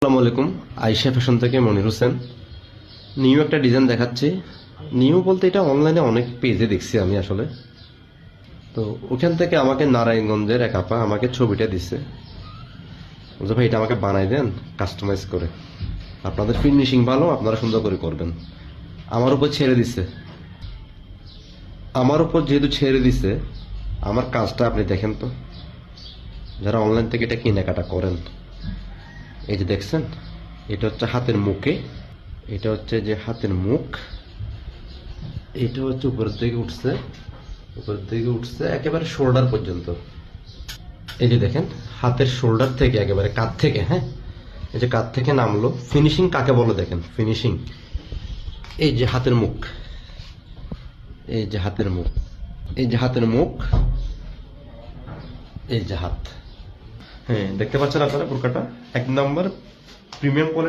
আসসালামু আলাইকুম। আয়েশা ফ্যাশন থেকে মনির হোসেন। নিউ একটা ডিজাইন দেখাচ্ছি। নিউ বলতে এটা অনলাইনে অনেক পেজে দেখছি আমি আসলে। তো ওখান থেকে আমাকে নারায়ণগঞ্জের এক আপা আমাকে ছবিটা দিচ্ছে, বলছে ভাই এটা আমাকে বানাই দেন কাস্টমাইজ করে, আপনাদের ফিনিশিং ভালো, আপনারা সুন্দর করে করবেন। আমার উপর ছেড়ে দিছে, আমার উপর যেহেতু ছেড়ে দিছে, আমার কাজটা আপনি দেখেন তো, যারা অনলাইন থেকে এটা কেনাকাটা করেন। এই যে দেখছেন, এটা হচ্ছে হাতের মুখে, এটা হচ্ছে যে হাতের মুখ, এটা হচ্ছে উপরের দিকে উঠছে, উপরের দিকে উঠছে একেবারে শোল্ডার পর্যন্ত। এই যে দেখেন, হাতের শোল্ডার থেকে একেবারে কাঁধ থেকে, হ্যাঁ এই যে কাঁধ থেকে নামলো। ফিনিশিং কাকে বলে দেখেন, ফিনিশিং। এই যে হাতের মুখ, এই যে হাতের মুখ, এই যে হাতের মুখ, এই যে হাত। হ্যাঁ দেখতে পাচ্ছেন আপনারা বোরকাটা 1 নম্বর প্রিমিয়াম কোয়ালিটি।